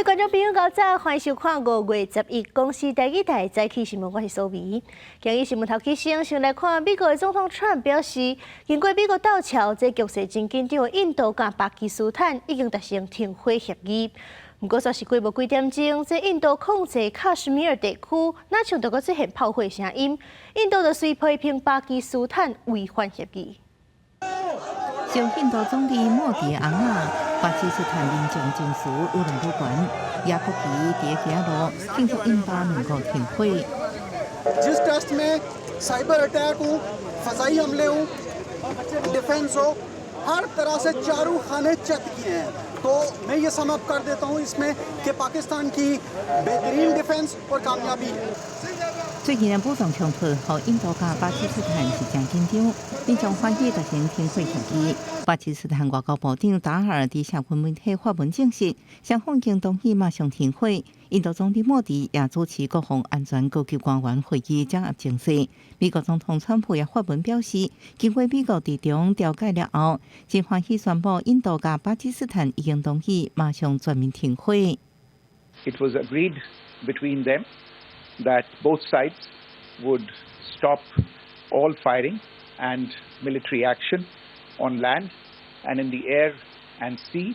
观众朋友，早早欢迎收看5月11公视第一台早起新闻，我是苏眉。今日新闻头起先来看美国的总统川普表示，经过美国倒桥，这局势真紧张的印度甲巴基斯坦已经达成停火协议。不过，说是过无几点钟，这印度控制喀什米尔地区，那像就个出现炮火声音，印度就随批评巴基斯坦违反协议。受印度总理莫迪昂啊，巴基斯坦民众情绪愈来愈悬，也不期伫街路庆祝印巴两国停火。जिस टेस्ट में cyber attack हो, फजाई हमले हो, डिफेंस हो, हर तरह से चारों खाने चेक किए हैं। तो मैं ये सम अप कर देता हूँ इसमें कि पाकिस्तान की बेहतरीन डिफेंस और कामयाबी। 最近的武装冲突，和印度甲巴基斯坦是真紧张，民众欢喜达成停火协议。巴基斯坦外交部长达尔伫社群媒体发文证实，双方已经同意马上停火。印度总理莫迪也主持国防安全高级官员会议掌握情势。美国总统川普也发文表示，经过美国伫中调解了后，真欢喜宣布印度甲巴基斯坦已经同意马上全面停火。It was agreed between them that both sides would stop all firing and military action on land and in the air and sea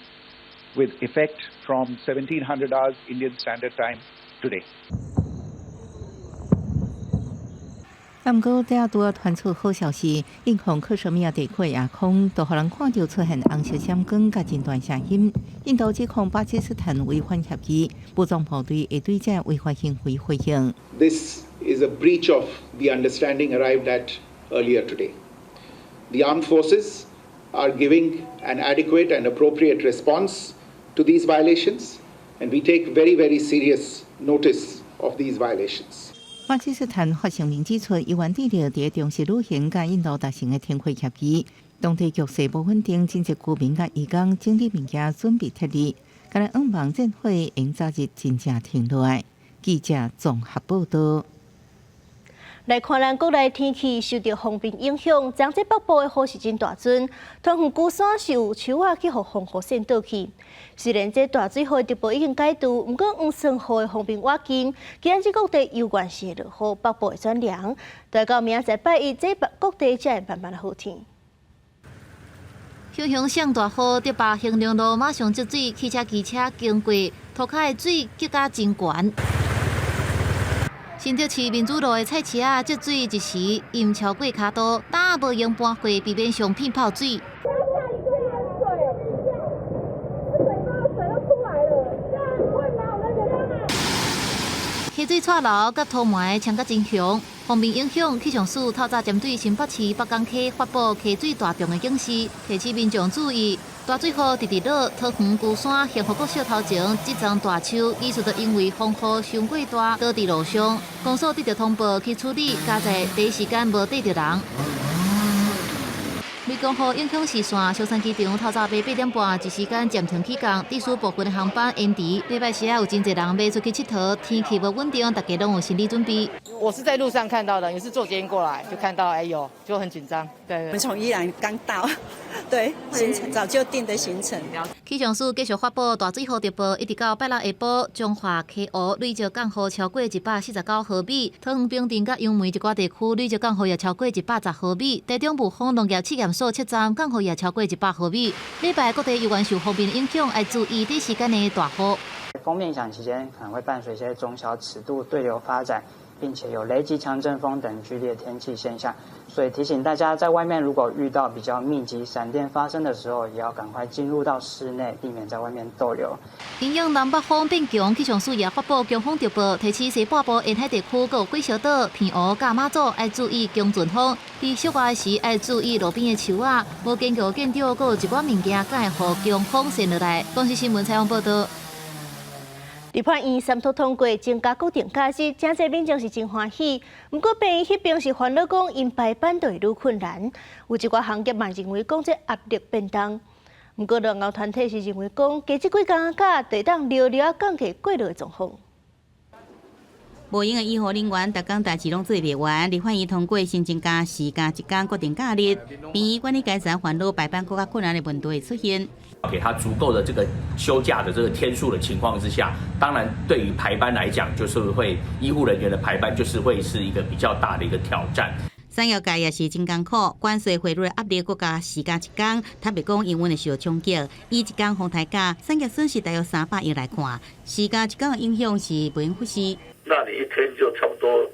with effect from 1700 hours Indian Standard Time today. 不过，第二度传出好消息，印控克什米尔地区夜空都互人看到出现红色闪光甲真大声音。印度指控巴基斯坦违反协议，武装部队会对这违法行为回应。This is a breach of the understanding arrived at earlier today. The armed forces are giving an adequate and appropriate response to these violations, and we take very, very serious notice of these violations. 巴基斯坦发声明指出，伊原底着伫中时履行甲印度达成的停火协议，当地局势不稳定，真济居民甲移工整理物件准备撤离，甲咱望望战火应早日真正停落来。记者综合报道。来看咱国内天气受到风冰影响，江浙北部的雨势真大阵，通远孤山是有树仔去互风雨线倒去。虽然这大水河直播已经解除，不过黄sơn河的风冰瓦紧，今日各地有关系落雨，北部会转凉。待到明仔载拜一，这各地才会慢慢好天。熊熊上大雨，伫北兴隆路马上积水，汽车、机车经过，涂骹的水急甲真悬。新竹市民主路的菜市仔积水一时淹超过骹肚，胆也无用搬过，避免商品泡水。溪水岔流甲土埋呛甲真凶，风面影响，气象署透早针对新北市北港溪发布溪水大涨的警示，提醒民众注意。大水河直直落，桃园龟山幸福国小头前这丛大树，疑似就因为风雨伤过大，倒伫路上。公所得到通报去处理，加在第一时间无逮着人。未讲雨影响时线，松山机场透早8点半一时间暂停起降，地属部分的航班延迟。礼拜四有真侪人要出去佚佗，天气无稳定，大家拢有心理准备。我是在路上看到的，也是坐捷运过来，就看到有就很紧张。对，我们从宜兰刚到，对，行程早就定的行程。气象署继续发布大水雨特报，一直到拜六下晡，彰化、溪湖累积降雨超过149毫米，桃园平镇甲杨梅一寡地区累积降雨也超过110毫米。地中部风农业试验所测站降雨也超过100毫米。礼拜各地有关受风面影响，要注意短时间的大雨。锋面影响期间可能会伴随一些中小尺度对流发展，并且有雷击、强阵风等剧烈天气现象，所以提醒大家，在外面如果遇到比较密集闪电发生的时候，也要赶快进入到室内，避免在外面逗留。因应南北风变强，气象署也发布强风特报，提醒西半部沿海地区各几小岛、偏湖、甲马祖要注意强阵风。伫小外时要注意路边的树仔，无坚固建筑，阁有一寡物件敢会互强风扇落来。公司新闻采访报道。立法院三读通过增加固定假日，真侪民众是真欢喜。不过，病院迄边是烦恼讲因排班队愈困难，有一寡行业嘛认为讲这压力变重。不过，劳工团体是认为讲加这几工假，会当聊聊降低过劳的状况。无用的医护人员，逐工代志拢做袂完，立法院通过新增加4加1天固定假日，便于管理阶层烦恼排班更加困难的问题会出现。给他足够的这个休假的这个天数的情况之下，当然对于排班来讲，就是会医护人员的排班就是会是一个比较大的一个挑战。产业界也是真艰苦，关税汇率压力国家4加1天，坦白讲，营运会受到冲击。以1天红台价，产业损失大约300亿来看，4加1天的影响是不容忽视。那你一天就差不多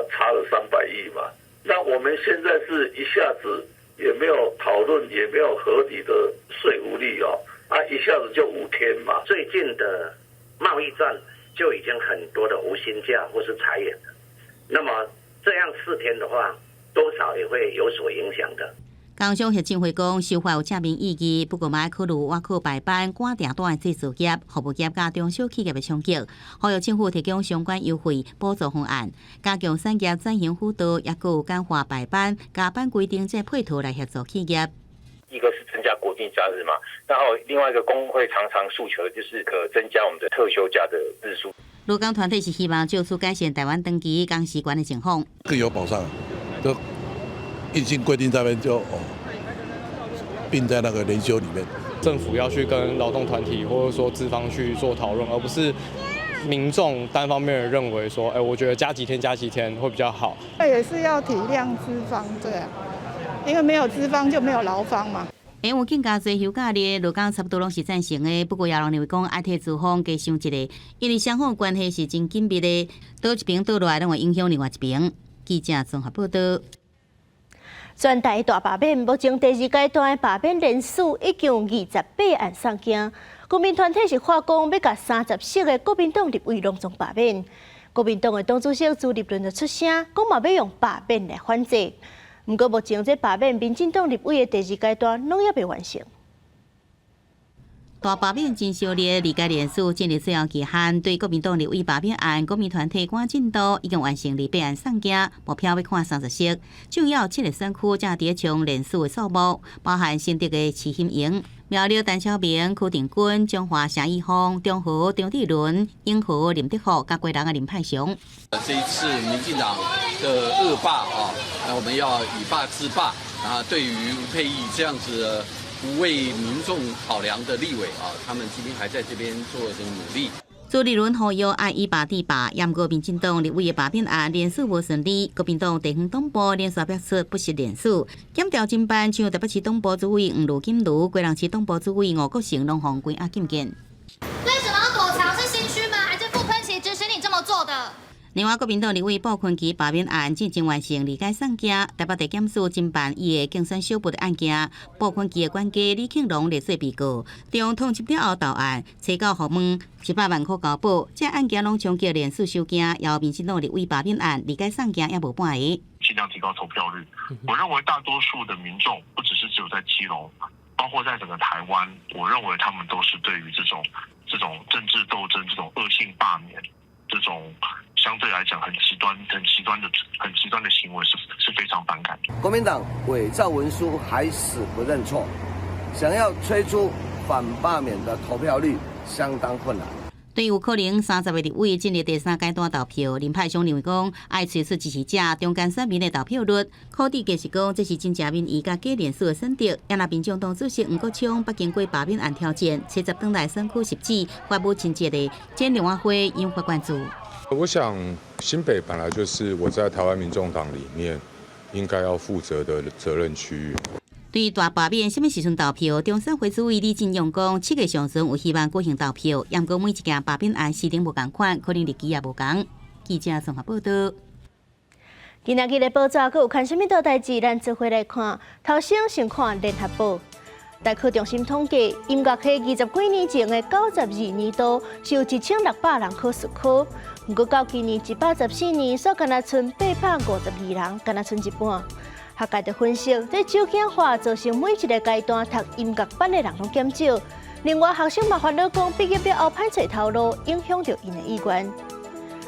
差了300亿嘛？那我们现在是一下子也没有讨论，也没有合理的税务率一下子就5天嘛。最近的贸易战就已经很多的无薪假或是裁员了，那么这样4天的话，多少也会有所影响的。工商协进会讲，修法有正面意义，不过嘛要考虑外口排班、赶订单的制造业、服务业加中小企业的冲击，呼吁政府提供相关优惠补助方案，加强产业转型辅导，也有简化排班、加班规定这配套来协助企业。一个是增加国定假日嘛，然后另外一个工会常常诉求的就是可增加我们的特休假的日数。劳工团体是希望就此改善台湾长期工时管的情况，更有保障，就硬性规定这边就并在那个年休里面。政府要去跟劳动团体或者说资方去做讨论，而不是民众单方面的认为说，我觉得加几天会比较好。那也是要体谅资方，对啊，因为没有资方就没有劳方嘛。因为更加侪休假日，劳工差不多拢是赞成的。不过也有人认为讲，爱替资方加想一个，因为双方关系是真紧密的，倒一边倒落来，拢会影响另外一边。记者综合报道。全台大罢免，目前第2阶段的罢免人数已经有28案送件。国民团体是话讲要甲30席的国民党立委隆重罢免。国民党的党主席朱立伦就出声，讲嘛要用罢免来反制。不过目前这罢免民进党立委的第2阶段拢也未完成。大罢免真烧烈，2阶人数进入最后期限。对国民党立委罢免案，国民团体赶进度已经完成200案送件，目标要看30席。主要7个选区正伫冲人数的数目，包含新竹的市兴营、苗栗陈小明、柯定君、中华陈义峰、中和张志伦、永和林德福、甲贵人的林派雄。这一次民进党的恶霸那我们要以霸制霸对于吴佩益这样子的不为民众考量的立委他们今天还在这边做着努力。朱立伦呼吁爱依法治法，验过民进党立委的罢免案连署无顺利，国民党地方党部连续表出不实连署，检调侦办像台北市党部主委黄路金如、贵人市党部主委吴国成拢互关押禁见。为什么要躲藏？是心虚吗？还是傅昆萁指使你这么做的？另外，国民党立委鲍坤萁罢免案进行完成2阶送件，台北地检署侦办伊的竞选小部的案件，鲍坤萁的管家李庆龙列做被告，中通缉了后到案，查到后门700万块交保，这案件拢冲击连续收件，也有民进党立委罢免案2阶送件也无半个。尽量提高投票率。我认为大多数的民众，不只是只有在基隆，包括在整个台湾，我认为他们都是对于这种政治斗争、这种恶性罢免、这种相对来讲很极端的行为是非常反感的。国民党伪造文书还死不认错，想要催出反罢免的投票率相当困难。对于有可能30个立委进入第3阶段投票，林派雄认为讲，爱催出支持者中间选民的投票率，考虑假是讲这是真正民意甲假连署的选择。也那民众党主席吴国昌不经过罢免案挑战，70党内选区10指发布亲切的简两晚会引发关注。我想新北本来就是我在台湾民众党里面应该要负责的责任区域。对于大罢免什么时阵投票，中选会主委李进勇讲，7月上旬有希望举行投票，不过每一件罢免案时程无同款，可能日期也无同。记者综合报道。今仔日的报纸，阁有看什么大代志？咱做伙来看。头先先看联合报。大考中心统计，音乐系20几年前的92年度是有1600人考试考，不过到今年114年，所敢若剩852人，敢若剩一半。学界就分析，这少子化造成每一个阶段读音乐班的人拢减少。另外，学生嘛烦恼讲毕业了后歹找头路，影响到因的意愿。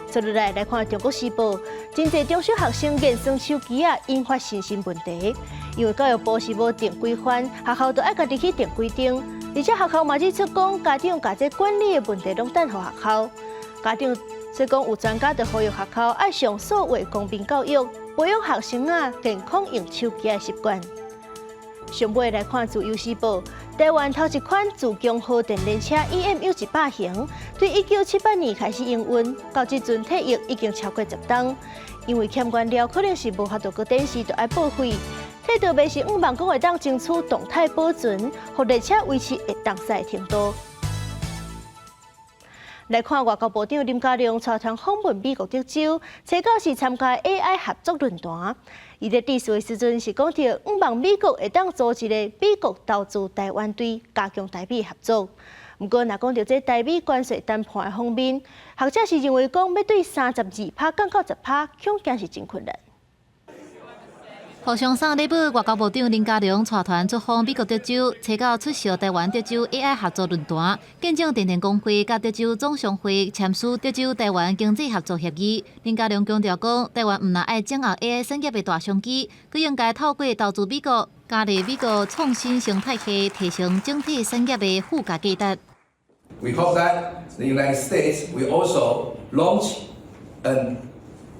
接落来看《中国时报》，真侪中小学生验算手机引发信心问题，因为教育部是无定规范，学校都爱家己去定规定，而且学校嘛指出讲，家长把这管理的问题拢等予学校，家长所以讲有专家就呼吁学校爱上所谓公平教育，培养学生健康用手机的习惯。上尾来看自由时报，台湾头一款自强号电列车 EMU100型，对1978年开始营运，到即阵退役已经超过10吨。因为欠原料，可能是无法度搁展示，就要报废。退到卖是5万公会当争取动态保存，互列车维持会当赛程度。来看外交部长林佳龙带团访问美国德州，初到是参加 AI 合作论坛。伊咧致辞的时阵是讲到5望美国会当组一个美国投资台湾队，加强台美合作。不过，若讲到这台美关税谈判的方面，学者是认为讲要对32%降到10%，恐惊是真困难。互相送礼物，外交部长林佳龙带团出访美国德州，初到出席台湾德州 AI 合作论坛，见证电电工会甲德州总商会签署德州台湾经济合作协议。林佳龙强调讲，台湾唔但爱掌握 AI 产业的大商机，佮应该透过投资美国，加入美国创新生态系，提升整体产业的附加价值。We hope that the United States will also launch an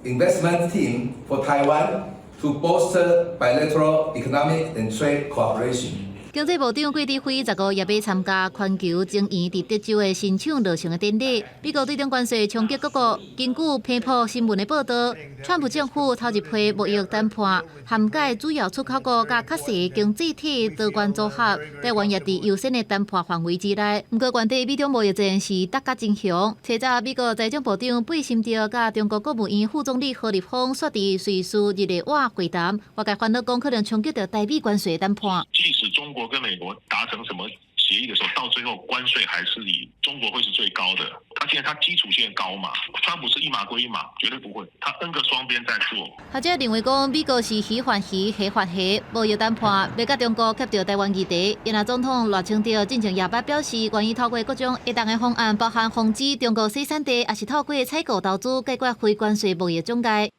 investment team for Taiwan.To bolster bilateral economic and trade cooperation. 经济部长桂智辉15月要参加全球晶圆伫德州的新厂落成的典礼。美国对中关税冲击各国，根据彭博新闻的报道，川普政府头一批贸易谈判涵盖主要出口国甲较细经济体多元组合，台湾也伫优先的谈判范围之内。不过，原地美中贸易战是大家真凶。早早美国财政部长贝辛德甲中国国务院副总理何立峰说伫瑞士日内瓦会谈，外界烦恼讲可能冲击到台美关税谈判。即使中国跟美国达成什么协议的时候，到最后关税还是以中国会是最高的。他现在他基础线高嘛，川普是一码归一码，绝对不会，他 N 个双边在做。学者认为讲，美国是鱼还鱼，虾还虾，贸易谈判要甲中国夹着台湾议题。因为总统赖清德进前夜捌表示，愿意透过各种一党的方案，包含防止中国生产地，也是透过采购投资解决非关税贸易障碍。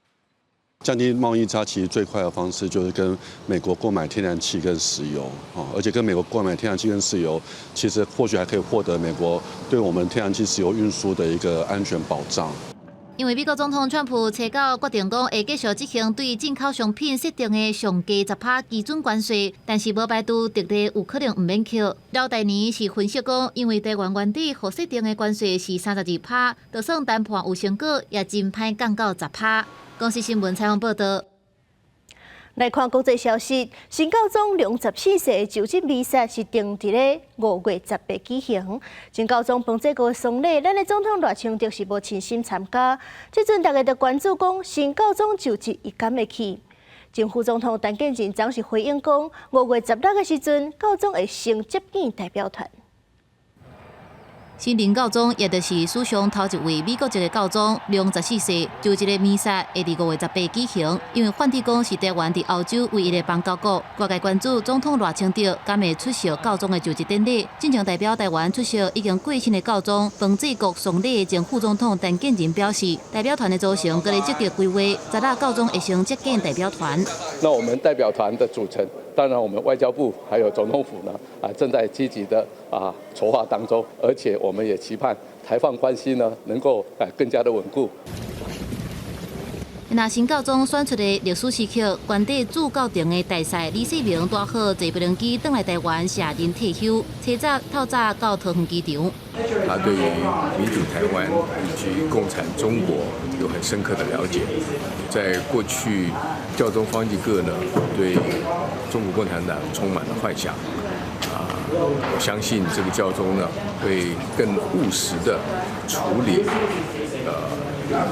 降低贸易差其实最快的方式就是跟美国购买天然气跟石油而且跟美国购买天然气跟石油，其实或许还可以获得美国对我们天然气石油运输的一个安全保障。因为美国总统川普初到决定讲会继续执行对进口商品设定的上加10%基准关税，但是无排除特例有可能唔免扣。了第二是分析讲，因为台湾原底所设定的关税是32%，就算谈判有成果，也真歹降到10%。公司新闻采访报道。来看国际消息，新教宗良14世就职弥撒是定伫咧5月18举行。新教宗彭这个丧礼，咱的总统赖清德是无亲身参加。即阵大家就关注讲，新教宗就职伊敢会去？前副总统陈建仁当时回应讲，5月16的时阵，教宗会先接见代表团。新任教宗也就是史上头一位美国籍的教宗，良14世就职的弥撒会伫5月18举行。因为梵蒂冈是台湾伫欧洲唯一的邦交国，外界关注总统赖清德敢会出席教宗的就职典礼。进前代表台湾出席已经过身的教宗彭治国丧礼的前副总统陈建仁表示，代表团的组成各类积极规划，10教宗会先接见代表团。那我们代表团的组成，当然我们外交部还有总统府呢正在积极的筹划当中，而且我们也期盼台放关系呢能够更加的稳固。那新教宗选出的历史时刻，原地驻教廷的大使李世明带好坐飞机返来台湾下任退休，透早到桃园机场。他对于民主台湾以及共产中国有很深刻的了解。在过去，教宗方济各呢对中国共产党充满了幻想。我相信这个教宗呢会更务实的处理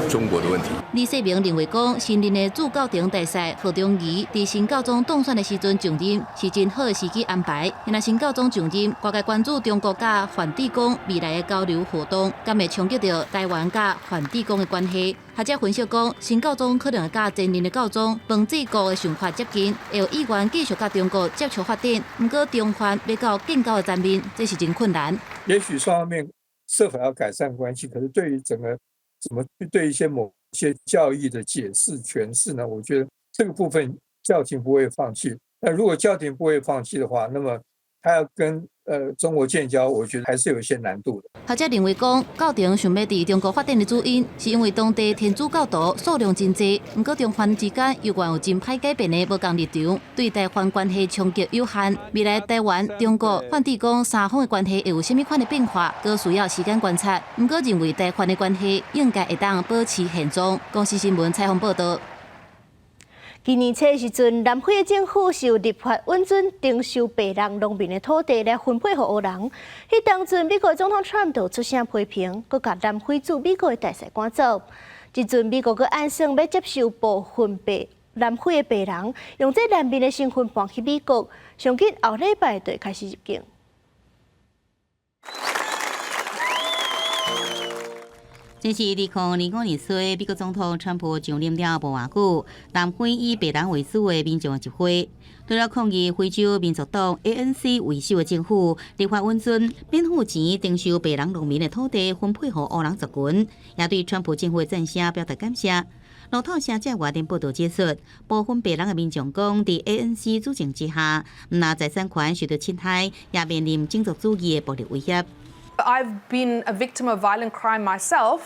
中国的问题。李世明认为讲，新任的驻教廷大使何中仪伫新教宗当选的时阵上任，是真好的时机安排。因为新教宗上任，外界关注中国甲梵蒂冈未来的交流活动，敢会冲击到台湾甲梵蒂冈的关系。学者分析讲，新教宗可能会甲前任的教宗彭治国的想法接近，会有意愿继续甲中国接触发展。不过，中梵要到更高的层面，这是真困难。也许双方面设法要改善关系，可是对于整个怎么对一些某些教义的解释诠释呢？我觉得这个部分教廷不会放弃。那如果教廷不会放弃的话，那么他要跟中国建交，我觉得还是有一些难度的。学者认为讲，教廷想要伫中国发展的主因，是因为当地天主教徒数量真济，不过中梵之间又原有真歹改变的无共立场，对台梵关系冲击有限。未来台湾、中国、梵蒂冈三方的关系会有甚物款的变化，佫需要时间观察。不过认为台梵的关系应该会当保持现状。公视新闻采访报道。今年初的时阵，南非的政府是有立法允准征收白人农民的土地来分配给黑人。迄当阵，美国总统川普出声批评，佮甲南非驻美国的大使赶走。即阵美国佮暗算要接受部分南非的白人，用这难民的身份搬去美国，上紧后礼拜就会开始入境。这是2025年初，美国总统川普上任了无偌久，南非以白人为主的民众集会，除了抗议非洲民族党 ANC 为首的政府立法允准免付钱征收白人农民的土地分配给黑人族群，也对川普政府的赞声表达感谢。路透社在外电报道指出，部分白人的民众讲，在 ANC 主政之下，那财产权受到侵害，也面临种族主义的暴力威胁。I've been a victim of violent crime myself,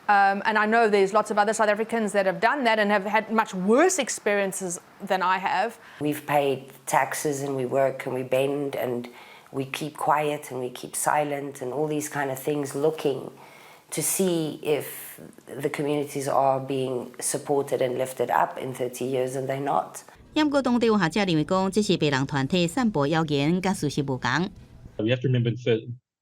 and I know there's lots of other South Africans that have done that and have had much worse experiences than I have. We've paid taxes and we work and we bend and we keep quiet and we keep silent and all these kind of things, looking to see if the communities are being supported and lifted up in 30 years, and they're not. 不过当地有学者认为讲，这是白人团体散播谣言，甲事实无同。We have to remember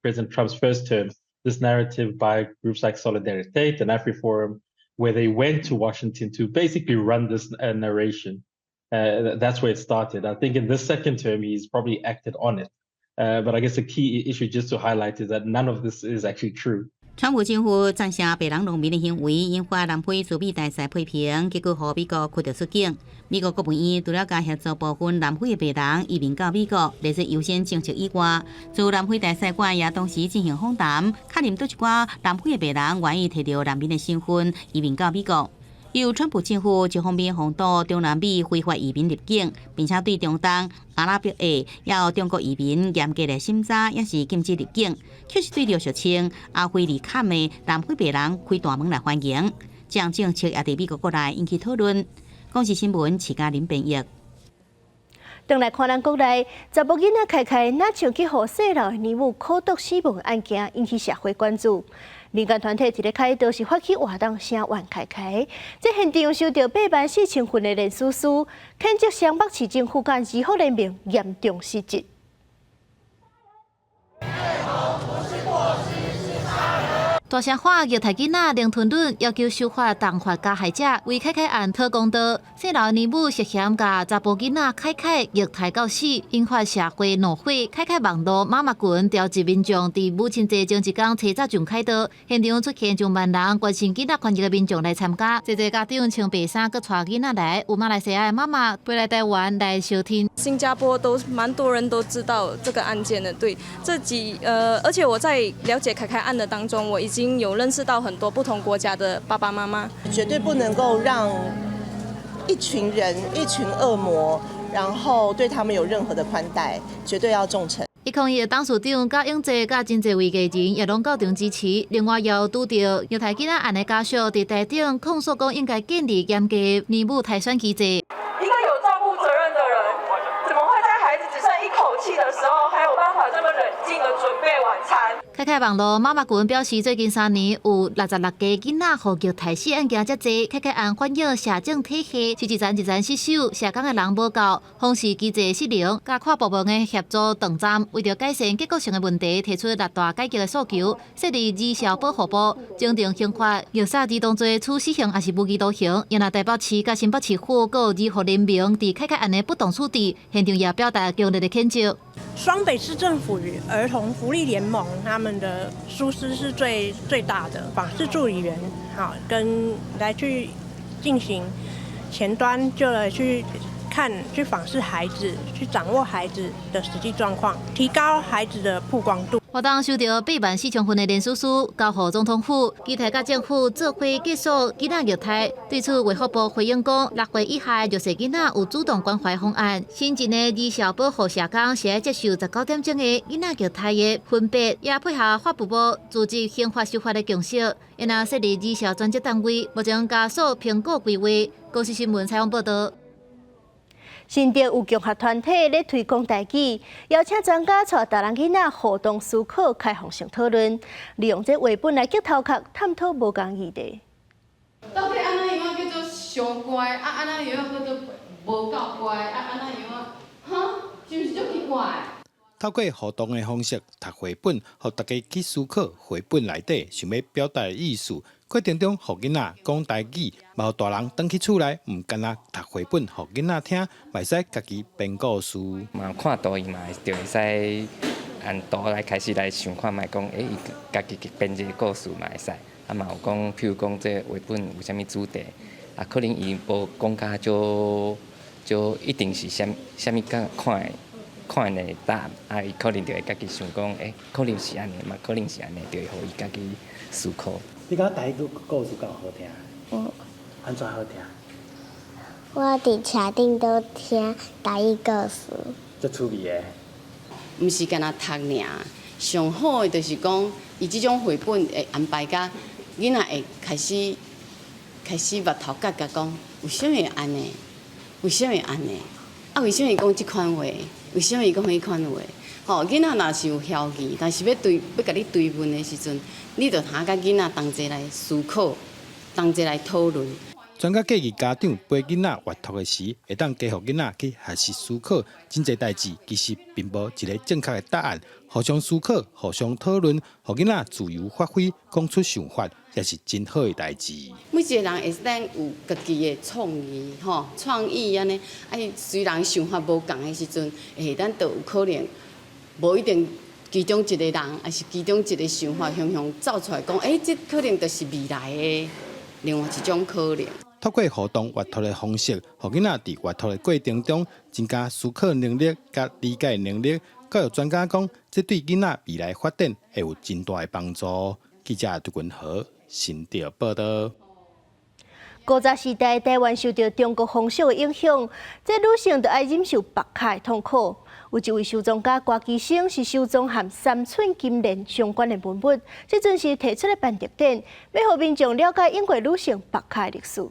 President Trump's first term, this narrative by groups like Solidarity State and AfriForum, where they went to Washington to basically run this narration. That's where it started. I think in this second term, he's probably acted on it. But I guess the key issue just to highlight is that none of this is actually true. 川普政府赞成白人农民的行为，引发南非驻美大使批评，结果予美国驱逐出境。美国国务院除了加协助部分南非的白人移民到美国，列出优先政策以外，驻南非大使馆也同时进行访谈，确认倒一寡南非的白人愿意摕到难民的身份移民到美国。由川普政府一方面防堵中南美非法移民入境，并且对中东、阿拉伯也有中国移民严格的审查，也是禁止入境，却是对着俗称阿非利坎的南非白人开大门来欢迎。这样政策也在美国国内引起讨论。公视新闻齐嘉玲编译。转来看咱国内，查某囡仔开开哪像去互细佬的儿母苦毒死亡的案件，引起社会关注。民间团体伫咧开刀是发起活动声援开开，在现场收到8万4千份的联署书，谴责双北市政府甲医护人员严重失职。大声喊虐待囡仔零吞论，要求守法重罚加害者，为凯凯案讨公道。细佬的儿母涉嫌甲查甫囡仔凯凯虐待到死，引发社会怒火。凯凯网络妈妈群召集民众伫母亲节前一天提早上开刀，现场出现上万人关心囡仔权益的民众来参加。侪侪家长穿白衫，佮带囡仔来，有马来西亚的妈妈飞来台湾来收听。新加坡都蛮多人都知道这个案件的，对而且我在了解凯凯案的当中，我已经有认识到很多不同国家的爸爸妈妈，绝对不能够让一群人、一群恶魔，然后对他们有任何的宽待，绝对要重惩。伊抗议的董事长甲永济甲真侪位艺人也拢到场支持，另外也有拄到虐待囡仔案的家属伫台顶控诉讲应该建立严格的儿母汰选机制。一个有照顾责任的人，怎么会在孩子只剩一口气的时候，还有办法这么冷静的准备晚餐？凯凯网络妈妈群表示，最近3年有66个囡仔被虐待死案件，遮济。凯凯案反映社政体系是一层一层失守，社工的人无够，方式机制失灵，甲跨部门的协作断站。为着改善结构性的问题，提出6大改革的诉求，设立儿少保护部，制定刑法，虐杀儿童罪处死刑还是无期徒刑。原来台北市甲新北市府，还有儿护联名伫凯凯案的不当处置，现场也表达强烈的谴责。双北市政府与儿童福利联盟他们的疏失是最大的，访视助理员跟来去进行前端就来去访视孩子，去掌握孩子的实际状况，提高孩子的曝光度。活动收到8万4千份的联署书，交予总统府，期待甲政府做伙结束囡仔虐待。对此，卫福部回应讲，6岁以下弱势囡仔有主动关怀方案，新进的儿少保护社工是要接受19点钟的囡仔虐待的分别，也配合法务部组织刑法修法的共识，因而设立儿少专责单位，目前加速评估规划。高市新闻采访报道。新竹有共学团体咧推广台语，邀请专家带大人囡仔互动思考、开放性讨论，利用这绘本来激头壳探讨无共议题。到底安怎样叫做上乖？安怎样叫做无够乖？安怎样哈？是毋是足奇怪？透过互动的方式读绘本，互大家去思考绘本内底想要表达的意思。过程中，互囡仔讲台语，嘛互大人返去厝内，唔干那读绘本，互囡仔听，嘛会使家己编故事。嘛看图伊嘛就会使按图来开始来想看，卖讲，伊家己编一个故事嘛会使。啊嘛有讲，譬如讲这绘本有啥物主题，啊可能伊无讲甲就一定是啥物看的答案，啊伊可能就会家己想讲，可能是安尼，嘛可能是安尼，就会互伊家己思考。你讲台语故事够好听？安怎好听？我伫车顶都听台语故事。足趣味的。毋是干那读尔，上好的就是讲，伊即种绘本会安排甲囡仔会开始目头角讲，为什么会安尼？为什么会安尼？啊，为什么讲即款话？为什么讲迄款话？吼，囡仔若是有晓记，但是要甲你追问的时阵，你着通甲囡仔同齐来思考，同齐来讨论。专家建议家长陪囡仔阅读的时，会当加互囡仔去学习思考，真侪代志其实并无一个正确的答案，互相思考、互相讨论，互囡仔自由发挥，讲出想法，也是真好的代志。每一个人会当有家己的创意，吼，创意安尼，虽然想法无共的时阵，咱都有可能。无一定其中一个人，还是其中一个想法，向走出来讲，这可能就是未来的另外一种可能。透过互动阅读的方式，互囡仔伫阅读的过程中增加思考能力、甲理解能力。教育专家讲，这对囡仔未来发展会有真大的帮助。记者杜君豪新竹报道。古早时代，台湾受到中国风俗的影响，这女性就要忍受白卡的痛苦。有一位收藏家郭基生是收藏和3寸金莲相关的文物，这阵是提出了办特展，要让民众了解英国女性白卡的历史。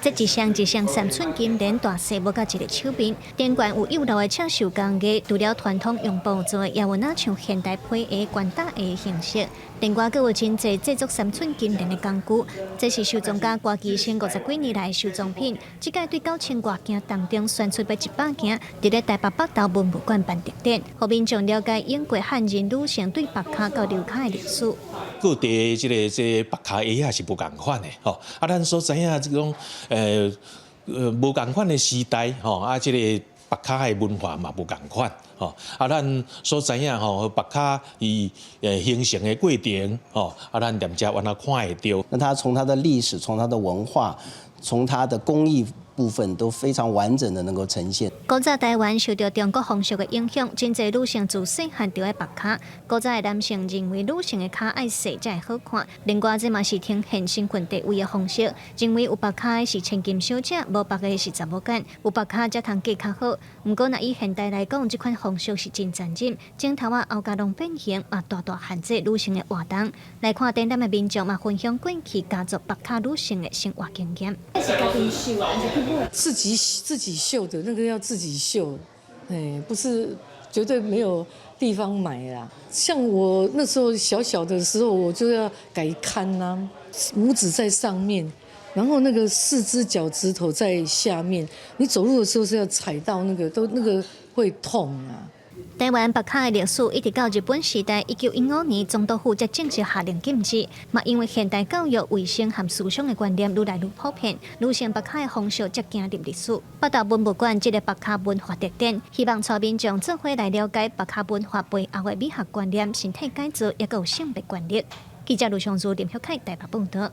这一箱一箱3寸金莲大细无到一个手边，展馆有幼老的抢手工艺，除了传统用布做，也有那像现代皮的管大的形式。展馆阁有真侪制作3寸金莲的工具，这是收藏家郭基生50几年来的收藏品。这届对9000多件当中选出要100件，伫咧台北北投文物馆办特展，让民众了解英国汉人女性对白卡到留卡的历史。各地这白卡鞋也是不共款的吼，咱所知影这种无共款的时代吼，这个白卡的文化嘛不共款吼，咱所知影吼，白卡伊形成的过程吼，咱踮遮往哪看会到。那它从它的历史，从它的文化，从它的工艺部分都非常完整的能够呈现。古早台湾受到中国风俗的影响，真侪女性自细汉就爱白卡。古早的男性认为女性的卡爱细才会好看，另外这嘛是呈现身份地位的方式，认为有白卡的是千金小姐，无白的是查某囝，有白卡才通嫁较好。不过若以现代来讲，这款风俗是真残忍，镜头啊后加拢变形，也大大限制女性的活动。来看展览的民众嘛分享过去家族白卡女性的生活经验。自己绣的那个要自己绣，不是绝对没有地方买啦。像我那时候小小的时候，我就要改刊呐，拇指在上面，然后那个4只脚趾头在下面，你走路的时候是要踩到那个会痛啊。台湾白卡的历史一直到日本时代，1915年总督府才正式下令禁止。嘛，因为现代教育、卫生和思想的观念愈来愈普遍，女性白卡的风俗才走入历史。北投文物馆这个白卡文化特展，希望带民众做伙来了解白卡文化背后的美学观念、身体改造，也有性别观念。记者卢尚珠、林晓凯台北报道。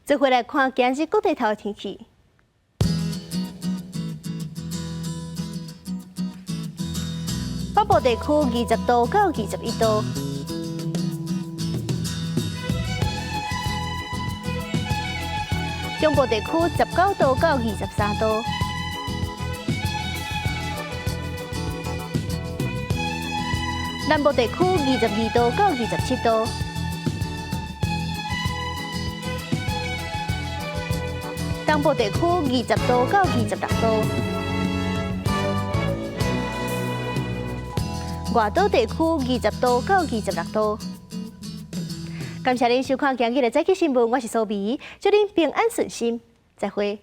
再回来看今日各地头的天气。北北部地区20度到21度。中部地区19度到23度，南部地区22度到27度，东部地区20度到26度，外岛地区20度到26度。感谢您收看今日的早起新闻，我是苏眉，祝您平安顺心，再会。